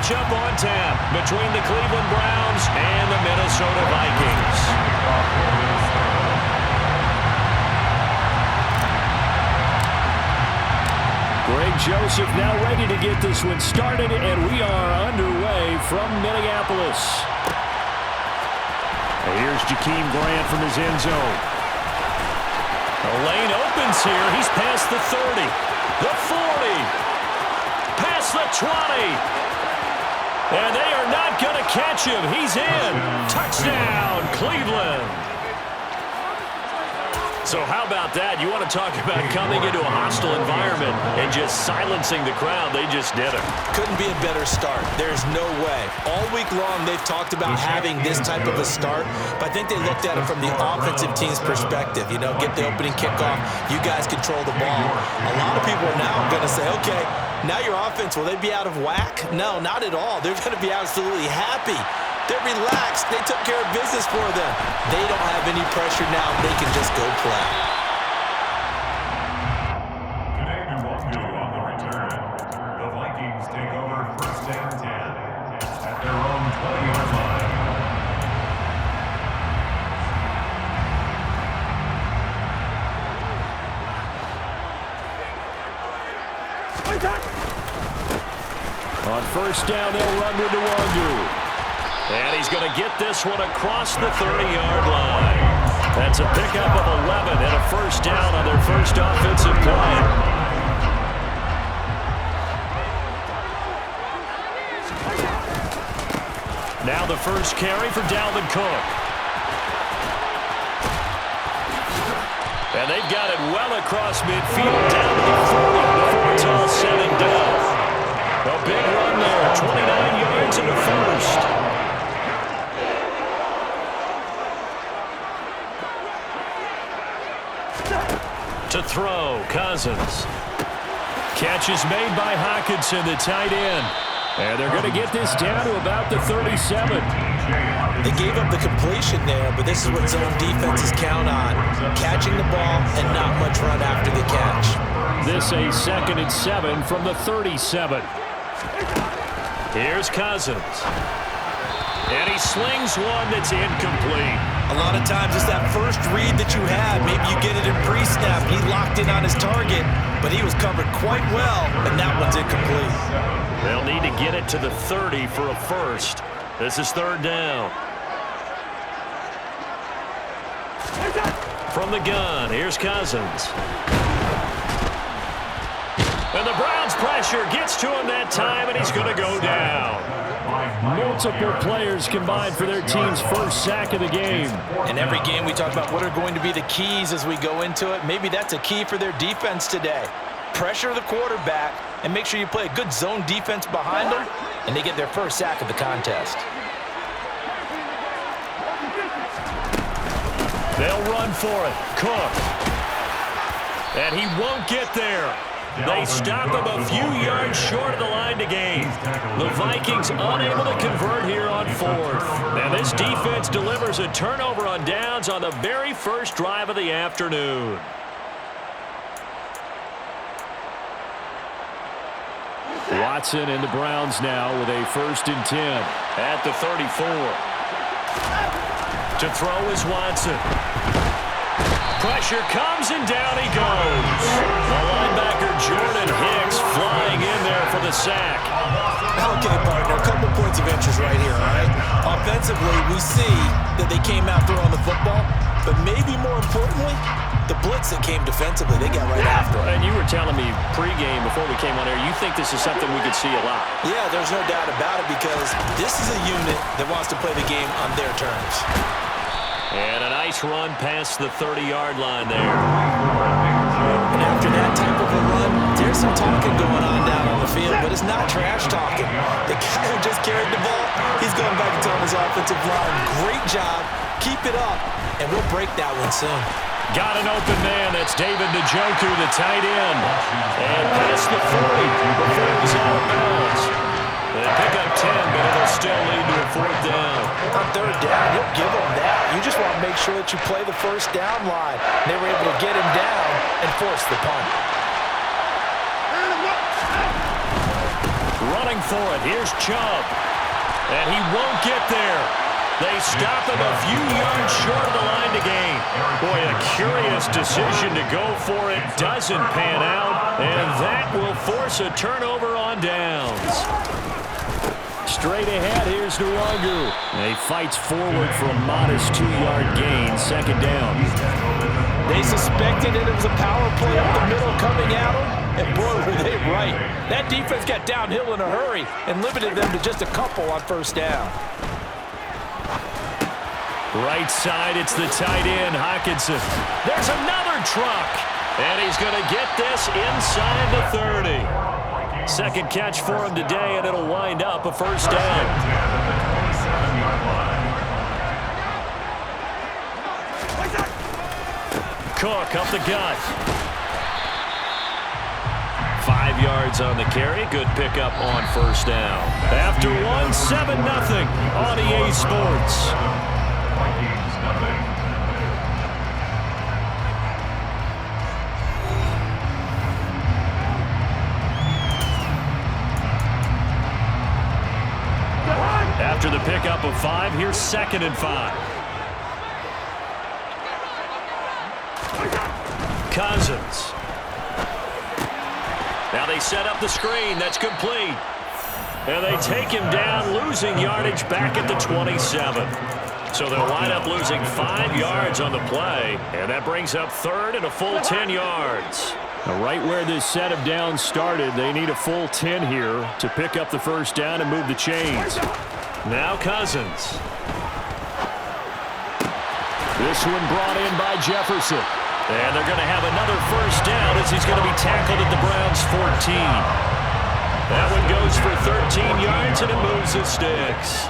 matchup on tap between the Cleveland Browns and the Minnesota Vikings. Greg Joseph now ready to get this one started, and we are underway from Minneapolis. Here's Jakeem Grant from his end zone. The lane opens here. He's past the 30, the 40, past the 20. And they are not going to catch him. He's in. Touchdown, Cleveland. So how about that? You want to talk about coming into a hostile environment and just silencing the crowd. They just did it. Couldn't be a better start. There's no way. All week long they've talked about having this type of a start, but I think they looked at it from the offensive team's perspective. You know, get the opening kickoff. You guys control the ball. A lot of people are now going to say, okay, now your offense, will they be out of whack? No, not at all. They're going to be absolutely happy. They're relaxed. They took care of business for them. They don't have any pressure now. They can just go play. Today we welcome you on the return. The Vikings take over 1st and 10 at their own 20-yard line. On 1st down, they'll run with Nwangu. And he's going to get this one across the 30-yard line. That's a pickup of 11 and a 1st down on their first offensive play. Now the first carry for Dalvin Cook. And they've got it well across midfield, down to the 40 before it's all said and done. A big run there, 29 yards in the first. To throw, Cousins. Catch is made by Hockenson, the tight end. And they're going to get this down to about the 37. They gave up the completion there, but this is what zone defenses count on. Catching the ball and not much run after the catch. This a 2nd and 7 from the 37. Here's Cousins. And he slings one that's incomplete. A lot of times it's that first read that you have. Maybe you get it in pre-snap. He locked in on his target, but he was covered quite well, and that one's incomplete. They'll need to get it to the 30 for a first. This is 3rd down. From the gun, here's Cousins. And the Browns pressure gets to him that time, and he's going to go down. Multiple players combined for their team's first sack of the game. In every game we talk about what are going to be the keys as we go into it. Maybe that's a key for their defense today. Pressure the quarterback and make sure you play a good zone defense behind them, and they get their first sack of the contest. They'll run for it. Cook. And he won't get there. They stop him a few yards short of the line to gain. The Vikings unable to convert here on 4th. And this defense delivers a turnover on downs on the very first drive of the afternoon. Watson and the Browns now with a 1st and 10 at the 34. To throw is Watson. Pressure comes and down he goes. The linebacker Jordan Hicks flying in there for the sack. Okay, partner, a couple points of interest right here, all right? Offensively, we see that they came out throwing the football, but maybe more importantly, the blitz that came defensively, they got right after it. And you were telling me pregame before we came on air, you think this is something we could see a lot. Yeah, there's no doubt about it because this is a unit that wants to play the game on their terms. And a nice run past the 30-yard line there. And after that type of a run, there's some talking going on down on the field, but it's not trash talking. The guy who just carried the ball, he's going back and telling his offensive line, great job, keep it up, and we'll break that one soon. Got an open man. That's David Njoku, the tight end. And past the 40 before he's out of bounds. They pick up 10, but it'll still lead to a 4th down. On 3rd down, you'll give them that. You just want to make sure that you play the first down line. They were able to get him down and force the punt. running for it. Here's Chubb. And he won't get there. They stop him a few yards short of the line to gain. Boy, a curious decision to go for it. Doesn't pan out. And that will force a turnover on downs. Straight ahead, here's Nwangu. He fights forward for a modest 2-yard gain. Second down. They suspected it was a power play up the middle coming at them. And boy, were they right. That defense got downhill in a hurry and limited them to just a couple on first down. Right side, it's the tight end, Hockenson. There's another truck. And he's going to get this inside the 30. Second catch for him today, and it'll wind up a first down. Cook up the gut. 5 yards on the carry. Good pickup on first down. After one, 7-0 on EA Sports. Vikings nothing. After the pickup of 5, here's 2nd and 5. Cousins. Now they set up the screen. That's complete. And they take him down, losing yardage back at the 27. So they'll wind up losing 5 yards on the play. And that brings up 3rd and a full 10 yards. Right where this set of downs started, they need a full 10 here to pick up the first down and move the chains. Now Cousins. This one brought in by Jefferson. And they're going to have another first down as he's going to be tackled at the Browns' 14. That one goes for 13 yards, and it moves the sticks.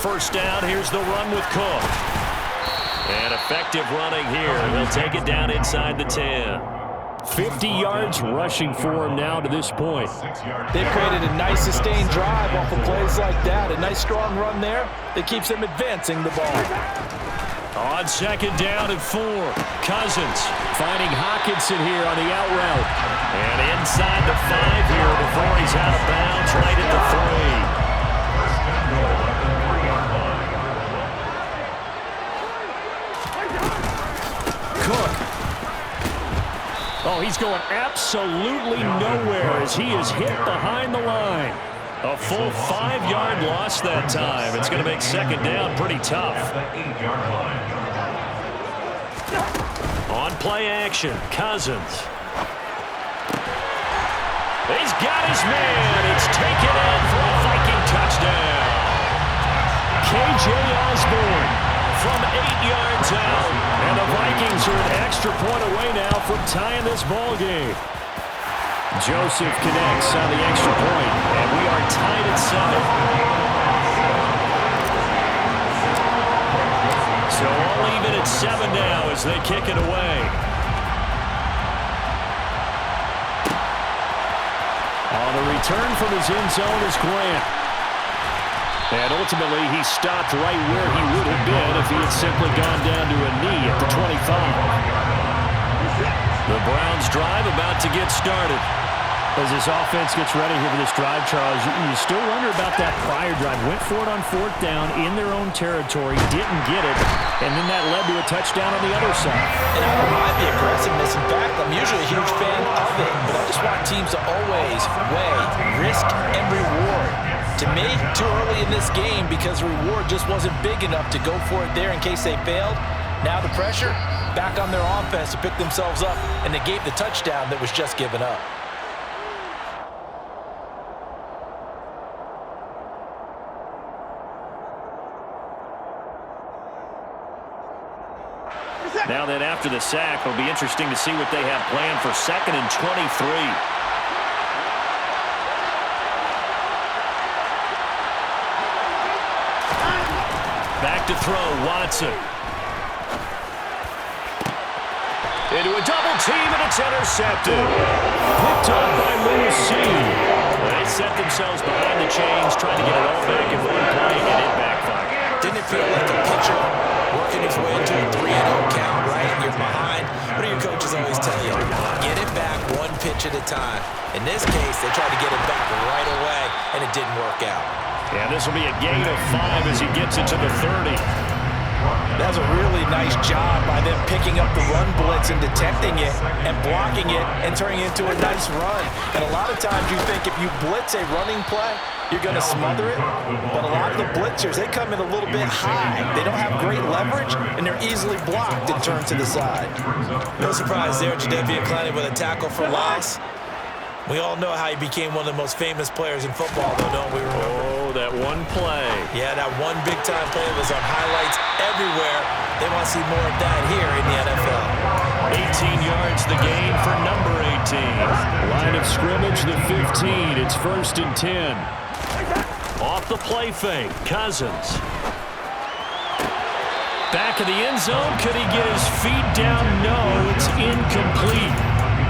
First down, here's the run with Cook. And effective running here. They'll take it down inside the 10. 50 yards rushing for him now to this point. They've created a nice sustained drive off of plays like that. A nice strong run there that keeps them advancing the ball. On 2nd down and 4, Cousins finding Hockenson here on the out route. And inside the 5 here before he's out of bounds right at the 3. Cook. Oh, he's going absolutely nowhere as he is hit behind the line. A full 5-yard loss that time. It's going to make 2nd down pretty tough. On play action, Cousins. He's got his man. It's taken in for a Viking touchdown. K.J. Osborne from 8 yards out. And the Vikings are an extra point away now from tying this ball game. Joseph connects on the extra point, and we are tied at 7. So all even at 7 now as they kick it away. On the return from his end zone is Grant. And ultimately, he stopped right where he would have been if he had simply gone down to a knee at the 25. The Browns drive about to get started. As this offense gets ready here for this drive, Charles, you still wonder about that prior drive. Went for it on 4th down in their own territory, didn't get it, and then that led to a touchdown on the other side. And I don't mind the aggressiveness. In fact, I'm usually a huge fan of it, but I just want teams to always weigh risk and reward. To me, too early in this game because the reward just wasn't big enough to go for it there in case they failed. Now the pressure, back on their offense to pick themselves up and negate the touchdown that was just given up. Now then, after the sack, it'll be interesting to see what they have planned for 2nd and 23. Back to throw, Watson. Into a double team, and it's intercepted. Picked up by Lewis C. They set themselves behind the chains, trying to get it all back in one play, and it backfired. Didn't it feel like a pitcher working his way into a 3-0 count, right? right? You're behind. What do your coaches always tell you? Get it back one pitch at a time. In this case, they tried to get it back right away, and it didn't work out. Yeah, this will be a gain of 5 as he gets it to the 30. That's a really nice job by them picking up the run blitz and detecting it and blocking it and turning it into a nice run. And a lot of times you think if you blitz a running play, you're going to smother it. But a lot of the blitzers, they come in a little bit high. They don't have great leverage, and they're easily blocked and turned to the side. No surprise there, Jadeveon Clowney with a tackle for loss. We all know how he became one of the most famous players in football, though, don't we remember? Oh, that one play. Yeah, that one big-time play was on highlights everywhere. They want to see more of that here in the NFL. 18 yards the gain for number 18. Line of scrimmage, the 15. It's 1st and 10. Off the play fake, Cousins. Back of the end zone. Could he get his feet down? No, it's incomplete.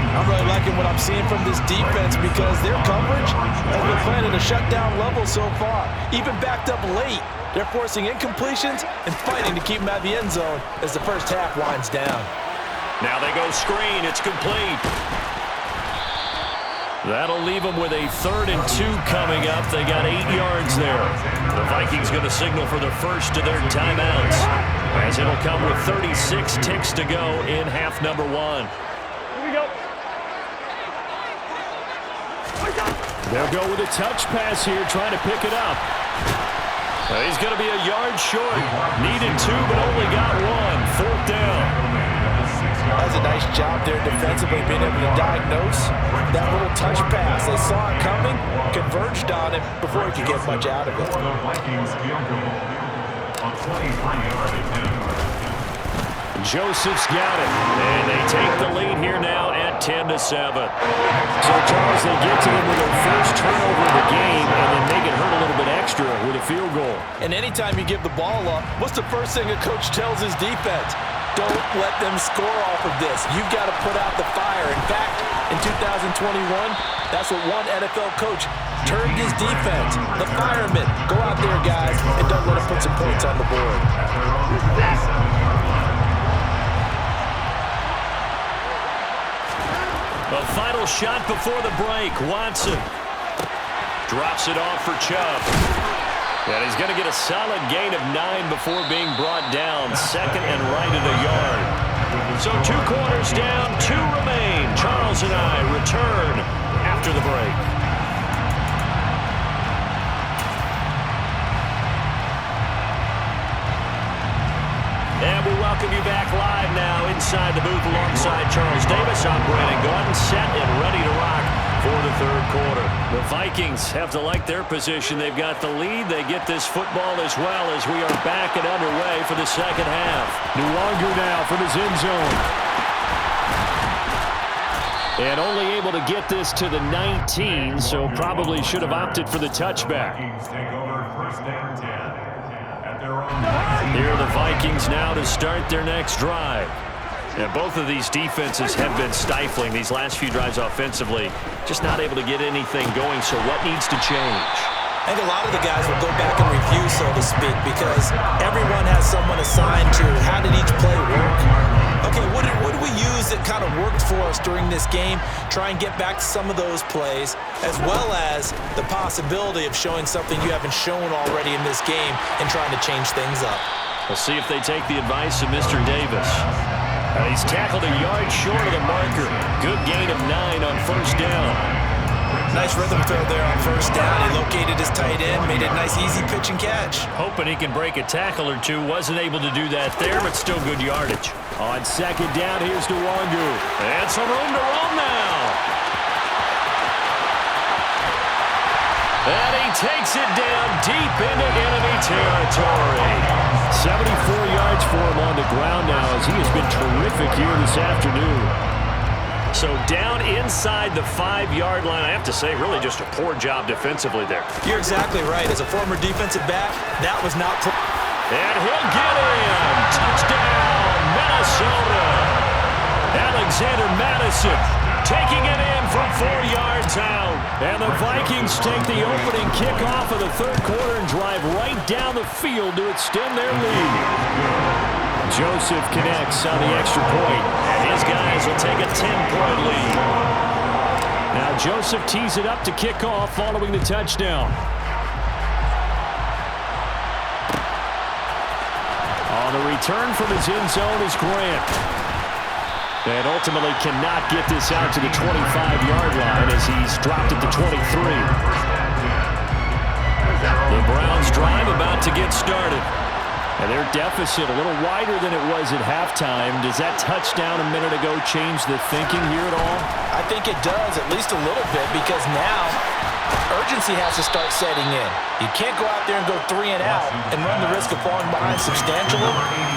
I'm really liking what I'm seeing from this defense because their coverage has been playing at a shutdown level so far. Even backed up late, they're forcing incompletions and fighting to keep them out of the end zone as the first half winds down. Now they go screen. It's complete. That'll leave them with a 3rd and 2 coming up. They got 8 yards there. The Vikings going to signal for the first of their timeouts as it'll come with 36 ticks to go in half number 1. Here we go. They'll go with a touch pass here, trying to pick it up. He's going to be a yard short. Needed 2, but only got 1. 4th down. That's a nice job there defensively, being able to diagnose that little touch pass. They saw it coming, converged on it before he could get much out of it. The Vikings field goal on 23-yard attempt. Joseph's got it, and they take the lead here now at 10-7. So, Charles, they get to them with their first turnover of the game, and then make it hurt a little bit extra with a field goal. And anytime you give the ball up, what's the first thing a coach tells his defense? Don't let them score off of this. You've got to put out the fire. In fact, in 2021, that's what one NFL coach termed his defense. The firemen. Go out there, guys, and don't let them put some points on the board. A final shot before the break. Watson drops it off for Chubb. And he's going to get a solid gain of 9 before being brought down. 2nd and right at a yard. So 2 quarters down, 2 remain. Charles and I return after the break. And we welcome you back live now inside the booth alongside Charles Davis. I'm Brandon Gordon, set and ready to rock for the 3rd quarter. The Vikings have to like their position. They've got the lead. They get this football as well as we are back and underway for the 2nd half. Nwangu now from his end zone. And only able to get this to the 19, so probably should have opted for the touchback. Vikings take over 1st and 10 at their own. Here are the Vikings now to start their next drive. Yeah, both of these defenses have been stifling these last few drives offensively. Just not able to get anything going, so what needs to change? I think a lot of the guys will go back and review, so to speak, because everyone has someone assigned to how did each play work. Okay, what did we use that kind of worked for us during this game? Try and get back to some of those plays, as well as the possibility of showing something you haven't shown already in this game and trying to change things up. We'll see if they take the advice of Mr. Davis. He's tackled a yard short of the marker. Good gain of 9 on 1st down. Nice rhythm throw there on 1st down. He located his tight end, made it a nice easy pitch and catch. Hoping he can break a tackle or 2. Wasn't able to do that there, but still good yardage. On 2nd down, here's Nwangu. And some room to roam now. And he takes it down deep into enemy territory. 74 yards for him on the ground now as he has been terrific here this afternoon. So down inside the 5-yard line. I have to say, really just a poor job defensively there. You're exactly right. As a former defensive back, that was not... And he'll get in. Touchdown, Minnesota. Alexander Madison taking it in from 4 yards out. And the Vikings take the opening kickoff of the 3rd quarter and drive right down the field to extend their lead. Joseph connects on the extra point, and his guys will take a 10-point lead. Now Joseph tees it up to kick off following the touchdown. On the return from his end zone is Grant. And ultimately cannot get this out to the 25-yard line as he's dropped it to 23. The Browns drive about to get started. And their deficit a little wider than it was at halftime. Does that touchdown a minute ago change the thinking here at all? I think it does, at least a little bit, because now urgency has to start setting in. You can't go out there and go 3 and out and run the risk of falling behind substantially,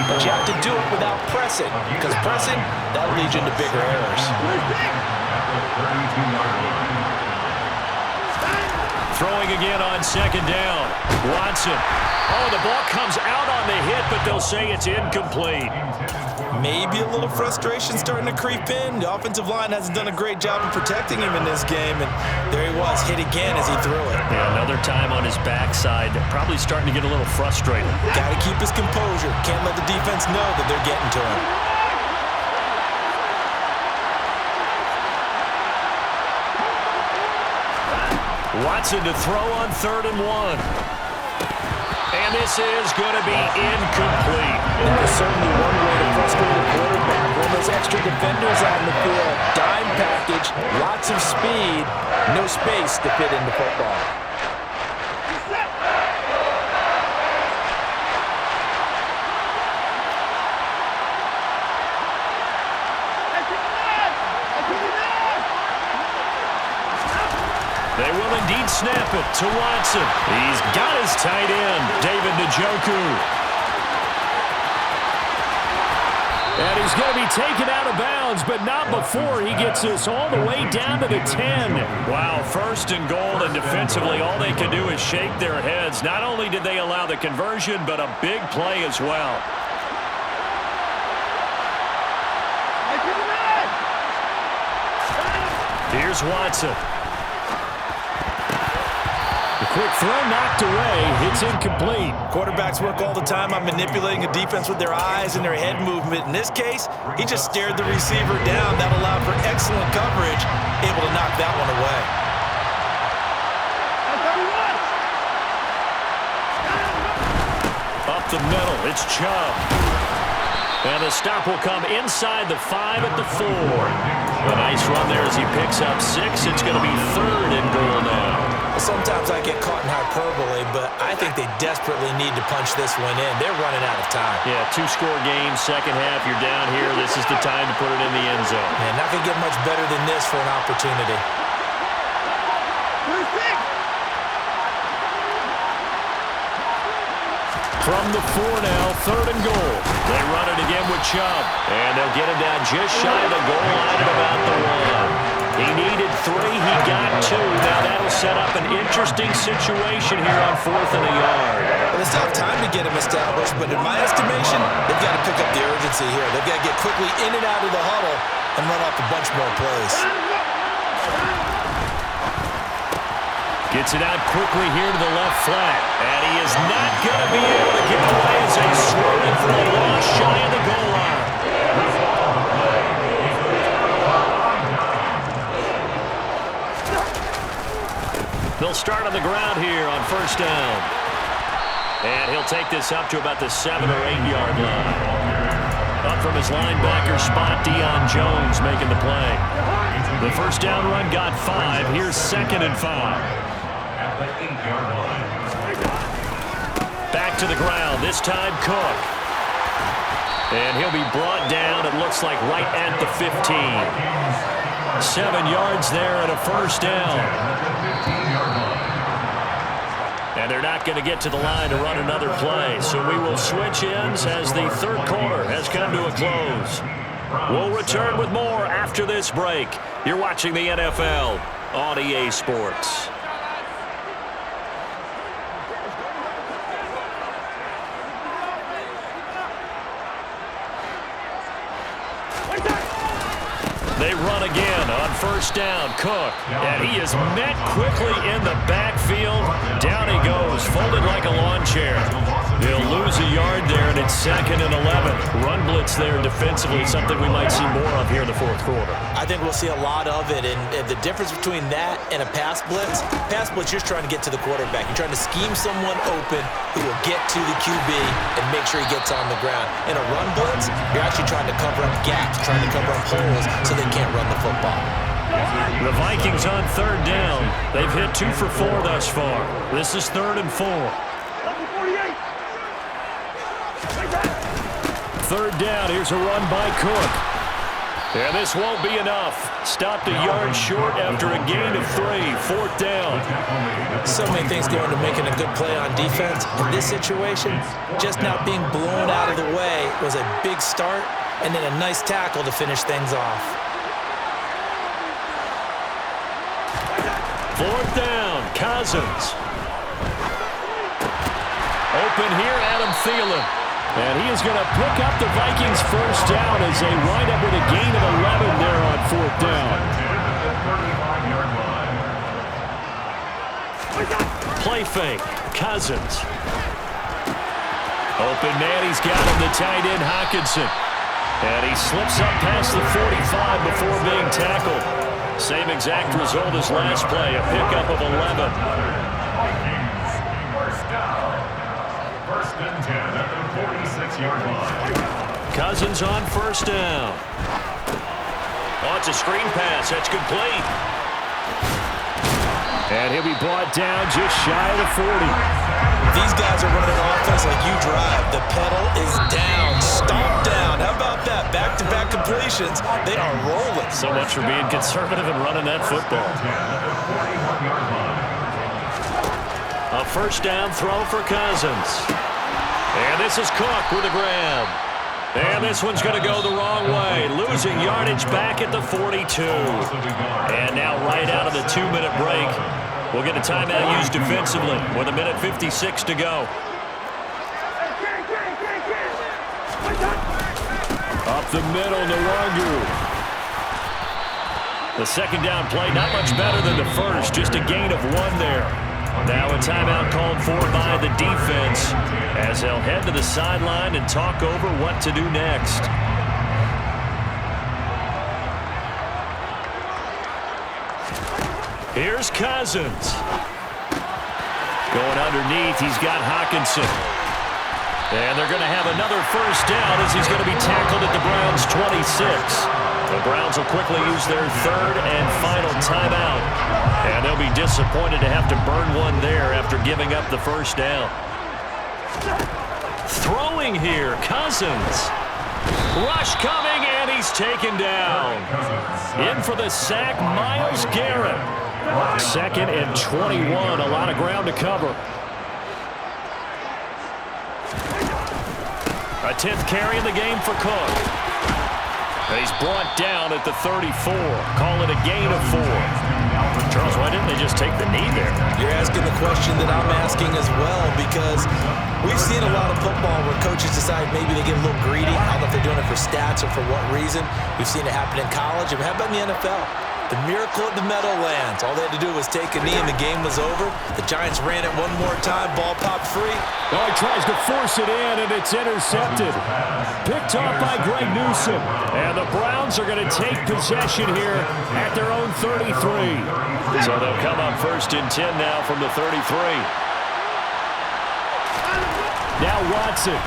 but you have to do it without pressing, because pressing, that'll lead you into bigger errors. Throwing again on second down. Watson. Oh, the ball comes out on the hit, but they'll say it's incomplete. Maybe a little frustration starting to creep in. The offensive line hasn't done a great job of protecting him in this game, and there he was, hit again as he threw it. Yeah, another time on his backside, probably starting to get a little frustrated. Got to keep his composure. Can't let the defense know that they're getting to him. Watson to throw on 3rd and 1. And this is going to be incomplete. That is certainly one way to frustrate a quarterback. When those extra defenders out in the field, dime package, lots of speed, no space to fit into football. They will indeed snap it to Watson. He's got his tight end, David Njoku. And he's going to be taken out of bounds, but not before he gets this all the way down to the 10. Wow, 1st and goal, and defensively all they can do is shake their heads. Not only did they allow the conversion, but a big play as well. Here's Watson. Quick throw knocked away. It's incomplete. Quarterbacks work all the time on manipulating a defense with their eyes and their head movement. In this case, he just stared the receiver down. That allowed for excellent coverage, able to knock that one away. Up the middle, it's Chubb. And the stop will come inside the 5 at the 4. A nice run there as he picks up 6. It's going to be 3rd and goal now. Sometimes I get caught in hyperbole, but I think they desperately need to punch this one in. They're running out of time. Yeah, 2-score game, second half, you're down here. This is the time to put it in the end zone. Man, not going to get much better than this for an opportunity. From the 4 now, 3rd and goal. They run it again with Chubb. And they'll get him down just shy of the goal line at about the 1. He needed 3, he got 2. Now that'll set up an interesting situation here on 4th and a yard. Well, they still have time to get him established, but in my estimation, they've got to pick up the urgency here. They've got to get quickly in and out of the huddle and run off a bunch more plays. Gets it out quickly here to the left flat. And he is not going to be able to get away as they swing it for a loss shy of the goal line. They'll start on the ground here on 1st down. And he'll take this up to about the 7 or 8 yard line. Up from his linebacker spot, Deion Jones making the play. The 1st down run got 5. Here's 2nd and 5. Back to the ground, this time Cook. And he'll be brought down, it looks like right at the 15. 7 yards there and a 1st down. And they're not going to get to the line to run another play. So we will switch ends as the 3rd quarter has come to a close. We'll return with more after this break. You're watching the NFL on EA Sports. They run again on 1st down. Cook. And he is met quickly in the backfield. Down he goes, folded like a lawn chair. He'll lose a yard there, and it's 2nd and 11. Run blitz there defensively, something we might see more of here in the fourth quarter. I think we'll see a lot of it, and the difference between that and a pass blitz, you're just trying to get to the quarterback. You're trying to scheme someone open who will get to the QB and make sure he gets on the ground. In a run blitz, you're actually trying to cover up gaps, trying to cover up holes so they can't run the football. The Vikings on 3rd down. They've hit 2 for 4 thus far. This is 3rd and 4. 3rd down, here's a run by Cook. And this won't be enough. Stopped a yard short after a gain of 3. 4th down. So many things go into making a good play on defense. In this situation, just not being blown out of the way was a big start, and then a nice tackle to finish things off. 4th down, Cousins. Open here, Adam Thielen. And he is going to pick up the Vikings' first down as they wind up with a gain of 11 there on 4th down. Play fake, Cousins. Open man, he's got him, the tight end, Hockenson. And he slips up past the 45 before being tackled. Same exact result as last play, a pickup of 11. First down. 1st and 10 at the 46-yard line. Cousins on 1st down. Oh, it's a screen pass. That's complete. And he'll be brought down just shy of the 40. These guys are running an offense like you drive. The pedal is down, stomp down. How about that? Back-to-back completions. They are rolling. So much for being conservative and running that football. A 1st down throw for Cousins. And this is Cook with a grab. And this one's going to go the wrong way. Losing yardage back at the 42. And now right out of the 2-minute break, we'll get a timeout used defensively with 1:56 to go. Up the middle, Nwangu. The 2nd down play, not much better than the first, just a gain of 1 there. Now a timeout called for by the defense as they'll head to the sideline and talk over what to do next. Here's Cousins. Going underneath, he's got Hockenson. And they're going to have another 1st down as he's going to be tackled at the Browns' 26. The Browns will quickly use their 3rd and final timeout. And they'll be disappointed to have to burn one there after giving up the 1st down. Throwing here, Cousins. Rush coming, and he's taken down. In for the sack, Myles Garrett. 2nd and 21, a lot of ground to cover. A 10th carry in the game for Cook. He's brought down at the 34. Call it a gain of 4. Charles, why didn't they just take the knee there? You're asking the question that I'm asking as well, because we've seen a lot of football where coaches decide maybe they get a little greedy. I don't know if they're doing it for stats or for what reason. We've seen it happen in college. And how about in the NFL? The miracle at the Meadowlands. All they had to do was take a knee and the game was over. The Giants ran it one more time. Ball popped free. Oh, he tries to force it in, and it's intercepted. Picked off by Greg Newsom. And the Browns are going to take possession here at their own 33. So they'll come up 1st and 10 now from the 33. Now Watson.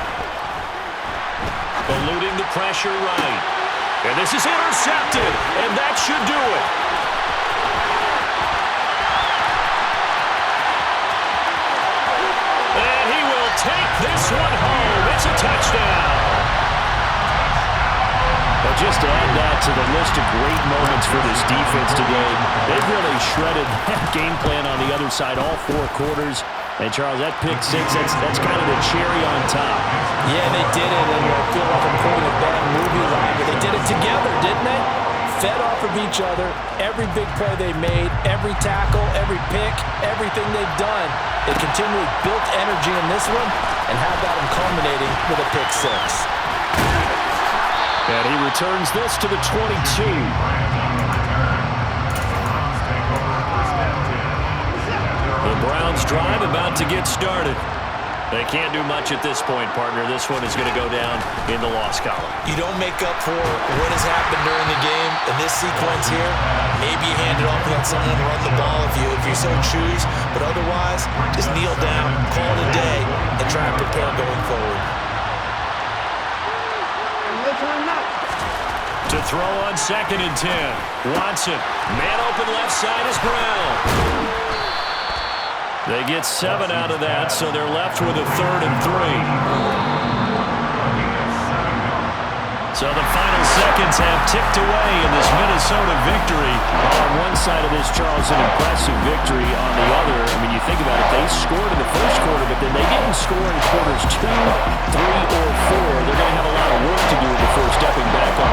Eluding the pressure right. And this is intercepted, and that should do it. And he will take this one home. It's a touchdown. But just to add that to the list of great moments for this defense today, they've really shredded that game plan on the other side all 4 quarters. And, Charles, that pick 6, that's kind of the cherry on top. Yeah, they did it, and I feel like I'm quoting a bad movie line, but they did it together, didn't they? Fed off of each other, every big play they made, every tackle, every pick, everything they've done. They continually built energy in this one, and how about them culminating with a pick 6? And he returns this to the 22. The Browns drive about to get started. They can't do much at this point, partner. This one is going to go down in the loss column. You don't make up for what has happened during the game. In this sequence here, maybe you hand it off and let someone run the ball if you so choose. But otherwise, just kneel down, call it a day, and try and prepare going forward. To throw on 2nd and 10. Watson. Man open left side is Brown. They get 7 out of that, so they're left with a 3rd and 3. So the final seconds have ticked away in this Minnesota victory. On one side of this, Charles, an impressive victory. On the other, I mean, you think about it, they scored in the first quarter, but then they didn't score in quarters 2, 3, or 4. They're going to have a lot of work to do before stepping back on